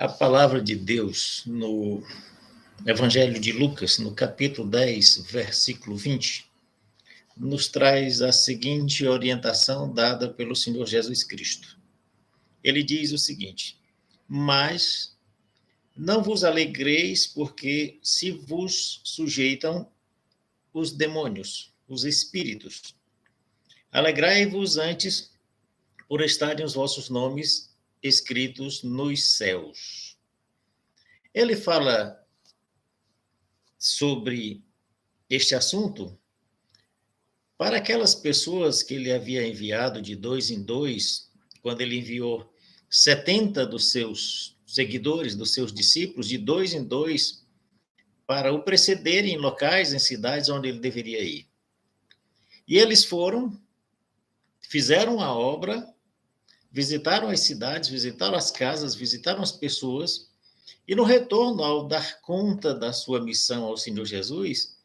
A palavra de Deus no Evangelho de Lucas, no capítulo 10, versículo 20, nos traz a seguinte orientação dada pelo Senhor Jesus Cristo. Ele diz o seguinte: mas não vos alegreis porque se vos sujeitam os demônios, os espíritos. Alegrai-vos antes por estarem os vossos nomes escritos nos céus. Ele fala sobre este assunto para aquelas pessoas que ele havia enviado de 2 em 2, quando ele enviou 70 dos seus seguidores, dos seus discípulos, de 2 em 2, para o precederem em locais, em cidades onde ele deveria ir. E eles foram, fizeram a obra, visitaram as cidades, visitaram as casas, visitaram as pessoas, e no retorno, ao dar conta da sua missão ao Senhor Jesus,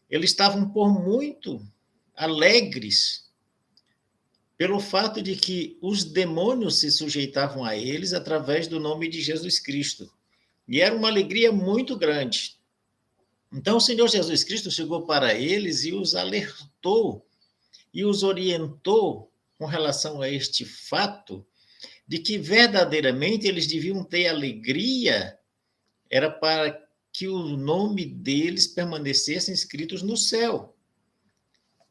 eles estavam por muito alegres pelo fato de que os demônios se sujeitavam a eles através do nome de Jesus Cristo. E era uma alegria muito grande. Então, o Senhor Jesus Cristo chegou para eles e os alertou e os orientou com relação a este fato de que verdadeiramente eles deviam ter alegria, era para que o nome deles permanecesse escritos no céu.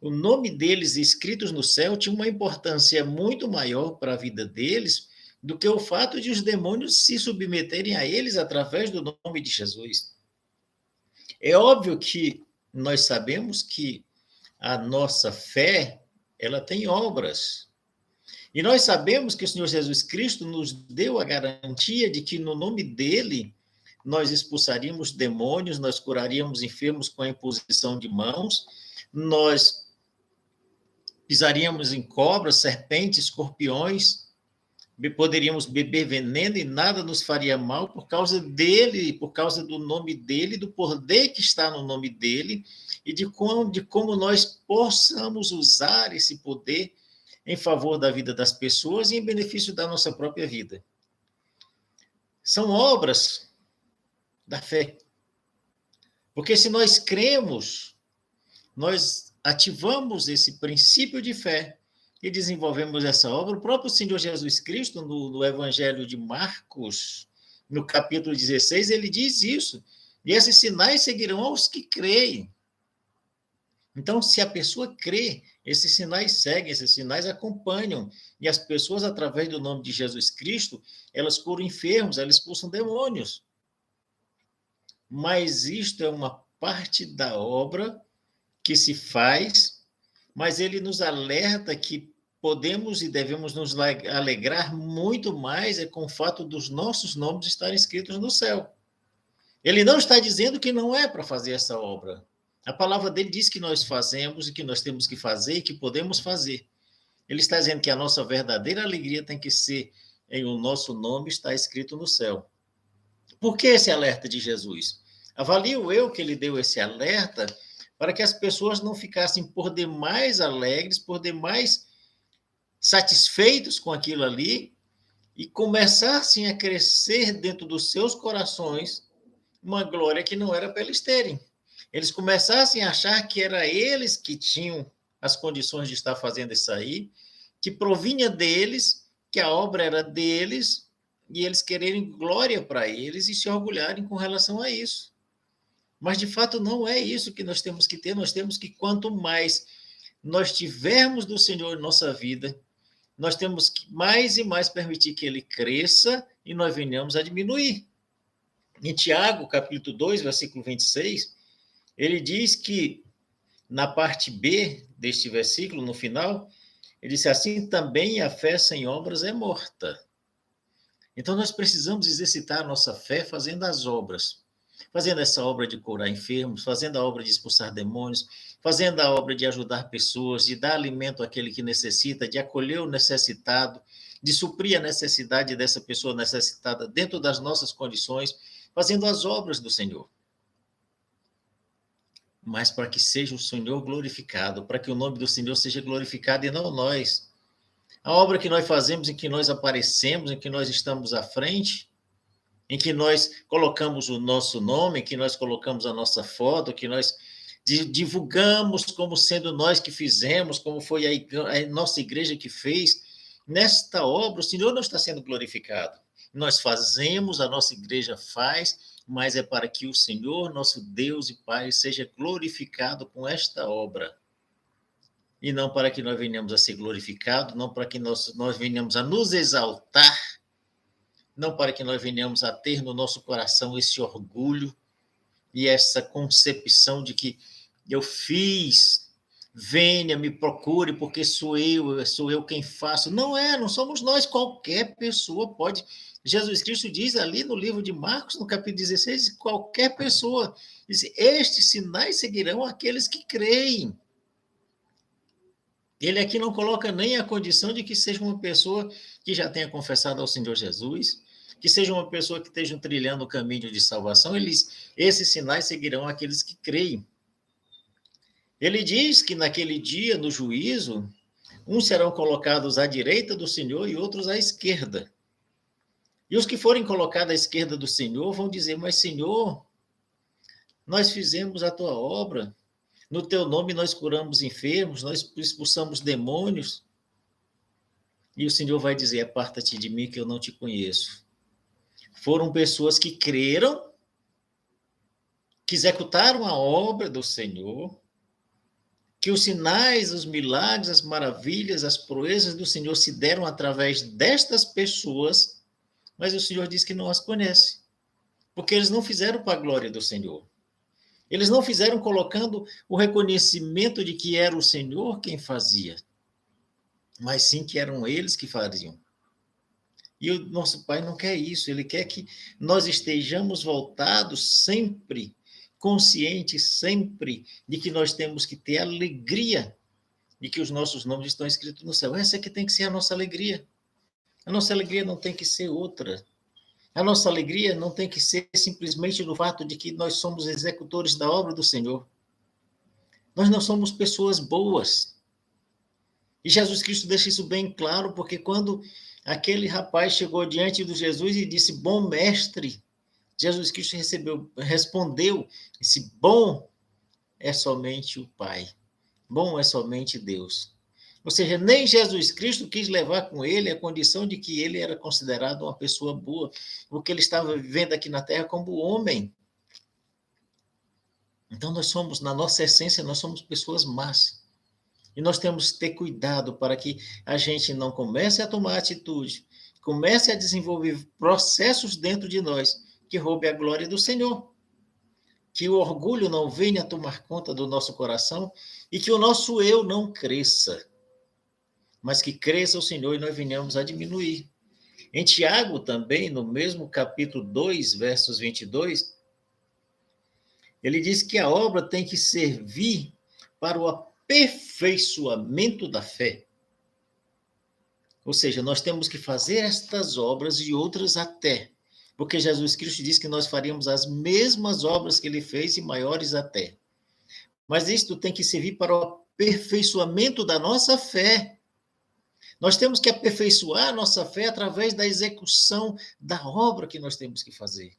O nome deles escritos no céu tinha uma importância muito maior para a vida deles do que o fato de os demônios se submeterem a eles através do nome de Jesus. É óbvio que nós sabemos que a nossa fé, ela tem obras. E nós sabemos que o Senhor Jesus Cristo nos deu a garantia de que no nome dele nós expulsaríamos demônios, nós curaríamos enfermos com a imposição de mãos, nós pisaríamos em cobras, serpentes, escorpiões, poderíamos beber veneno e nada nos faria mal por causa dele, por causa do nome dele, do poder que está no nome dele e de como nós possamos usar esse poder em favor da vida das pessoas e em benefício da nossa própria vida. São obras da fé. Porque se nós cremos, nós ativamos esse princípio de fé e desenvolvemos essa obra. O próprio Senhor Jesus Cristo, no Evangelho de Marcos, no capítulo 16, ele diz isso. E esses sinais seguirão aos que creem. Então, se a pessoa crê, esses sinais seguem, esses sinais acompanham. E as pessoas, através do nome de Jesus Cristo, elas curam enfermos, elas expulsam demônios. Mas isto é uma parte da obra que se faz, mas ele nos alerta que podemos e devemos nos alegrar muito mais com o fato dos nossos nomes estarem escritos no céu. Ele não está dizendo que não é para fazer essa obra. A palavra dele diz que nós fazemos e que nós temos que fazer e que podemos fazer. Ele está dizendo que a nossa verdadeira alegria tem que ser em o nosso nome estar escrito no céu. Por que esse alerta de Jesus? Avalio eu que ele deu esse alerta para que as pessoas não ficassem por demais alegres, por demais satisfeitos com aquilo ali e começassem a crescer dentro dos seus corações uma glória que não era para eles terem. Eles começassem a achar que era eles que tinham as condições de estar fazendo isso aí, que provinha deles, que a obra era deles, e eles quererem glória para eles e se orgulharem com relação a isso. Mas, de fato, não é isso que nós temos que ter. Nós temos que, quanto mais nós tivermos do Senhor em nossa vida, nós temos que mais e mais permitir que ele cresça e nós venhamos a diminuir. Em Tiago, capítulo 2, versículo 26, ele diz que, na parte B deste versículo, no final, ele disse assim: também a fé sem obras é morta. Então, nós precisamos exercitar a nossa fé fazendo as obras. Fazendo essa obra de curar enfermos, fazendo a obra de expulsar demônios, fazendo a obra de ajudar pessoas, de dar alimento àquele que necessita, de acolher o necessitado, de suprir a necessidade dessa pessoa necessitada dentro das nossas condições, fazendo as obras do Senhor. Mas para que seja o Senhor glorificado, para que o nome do Senhor seja glorificado e não nós. A obra que nós fazemos, em que nós aparecemos, em que nós estamos à frente, em que nós colocamos o nosso nome, em que nós colocamos a nossa foto, que nós divulgamos como sendo nós que fizemos, como foi a nossa igreja que fez. Nesta obra, o Senhor não está sendo glorificado. Nós fazemos, a nossa igreja faz, mas é para que o Senhor, nosso Deus e Pai, seja glorificado com esta obra. E não para que nós venhamos a ser glorificados, não para que nós venhamos a nos exaltar, não para que nós venhamos a ter no nosso coração esse orgulho e essa concepção de que eu fiz, venha, me procure, porque sou eu quem faço. Não somos nós, qualquer pessoa pode. Jesus Cristo diz ali no livro de Marcos, no capítulo 16, qualquer pessoa, diz, estes sinais seguirão aqueles que creem. Ele aqui não coloca nem a condição de que seja uma pessoa que já tenha confessado ao Senhor Jesus, que seja uma pessoa que esteja trilhando o caminho de salvação. Esses sinais seguirão aqueles que creem. Ele diz que naquele dia, no juízo, uns serão colocados à direita do Senhor e outros à esquerda. E os que forem colocados à esquerda do Senhor vão dizer, mas Senhor, nós fizemos a tua obra, no teu nome nós curamos enfermos, nós expulsamos demônios. E o Senhor vai dizer, aparta-te de mim que eu não te conheço. Foram pessoas que creram, que executaram a obra do Senhor, que os sinais, os milagres, as maravilhas, as proezas do Senhor se deram através destas pessoas, mas o Senhor diz que não as conhece, porque eles não fizeram para a glória do Senhor. Eles não fizeram colocando o reconhecimento de que era o Senhor quem fazia, mas sim que eram eles que faziam. E o nosso Pai não quer isso, Ele quer que nós estejamos voltados sempre, conscientes sempre, de que nós temos que ter alegria de que os nossos nomes estão escritos no céu. Essa é que tem que ser a nossa alegria. A nossa alegria não tem que ser outra. A nossa alegria não tem que ser simplesmente no fato de que nós somos executores da obra do Senhor. Nós não somos pessoas boas. E Jesus Cristo deixa isso bem claro, porque quando aquele rapaz chegou diante de Jesus e disse, bom mestre, Jesus Cristo respondeu, disse, bom é somente o Pai, bom é somente Deus. Ou seja, nem Jesus Cristo quis levar com ele a condição de que ele era considerado uma pessoa boa, porque ele estava vivendo aqui na terra como homem. Então nós somos, na nossa essência, nós somos pessoas más. E nós temos que ter cuidado para que a gente não comece a tomar atitude, comece a desenvolver processos dentro de nós que roube a glória do Senhor. Que o orgulho não venha a tomar conta do nosso coração e que o nosso eu não cresça, mas que cresça o Senhor e nós venhamos a diminuir. Em Tiago também, no mesmo capítulo 2, versos 22, ele diz que a obra tem que servir para o aperfeiçoamento da fé. Ou seja, nós temos que fazer estas obras e outras até, porque Jesus Cristo diz que nós faríamos as mesmas obras que ele fez e maiores até. Mas isto tem que servir para o aperfeiçoamento da nossa fé. Nós temos que aperfeiçoar a nossa fé através da execução da obra que nós temos que fazer,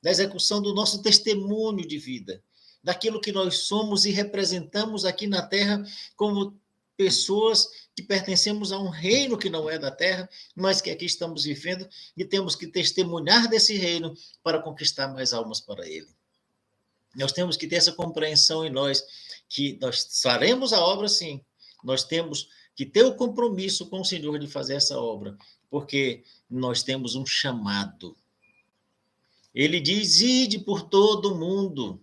da execução do nosso testemunho de vida, daquilo que nós somos e representamos aqui na terra como pessoas que pertencemos a um reino que não é da terra, mas que aqui estamos vivendo e temos que testemunhar desse reino para conquistar mais almas para ele. Nós temos que ter essa compreensão em nós, que nós faremos a obra sim, nós temos que ter o compromisso com o Senhor de fazer essa obra, porque nós temos um chamado. Ele diz, ide por todo o mundo.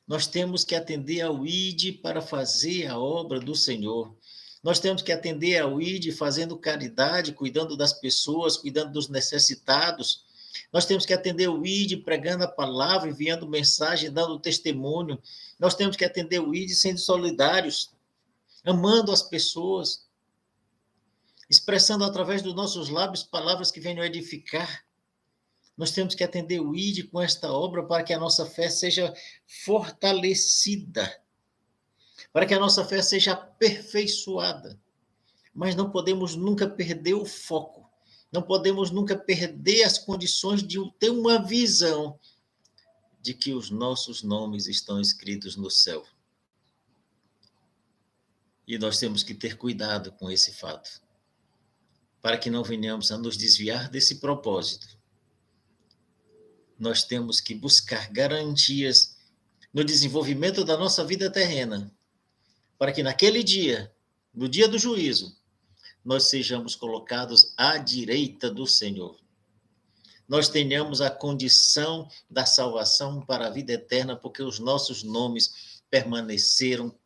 Nós temos que atender ao ide para fazer a obra do Senhor. Nós temos que atender ao ide fazendo caridade, cuidando das pessoas, cuidando dos necessitados. Nós temos que atender o ide pregando a palavra, enviando mensagem, dando testemunho. Nós temos que atender o ide sendo solidários, amando as pessoas, expressando através dos nossos lábios palavras que venham edificar. Nós temos que atender o ide com esta obra para que a nossa fé seja fortalecida, para que a nossa fé seja aperfeiçoada. Mas não podemos nunca perder o foco Não podemos nunca perder as condições de ter uma visão de que os nossos nomes estão escritos no céu. E nós temos que ter cuidado com esse fato, para que não venhamos a nos desviar desse propósito. Nós temos que buscar garantias no desenvolvimento da nossa vida terrena, para que naquele dia, no dia do juízo, nós sejamos colocados à direita do Senhor. Nós tenhamos a condição da salvação para a vida eterna, porque os nossos nomes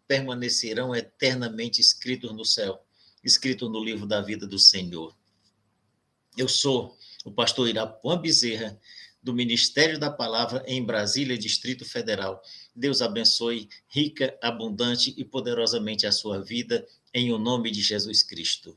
permanecerão eternamente escritos no céu, escritos no livro da vida do Senhor. Eu sou o pastor Irapuã Bezerra, do Ministério da Palavra em Brasília, Distrito Federal. Deus abençoe rica, abundante e poderosamente a sua vida, em o nome de Jesus Cristo.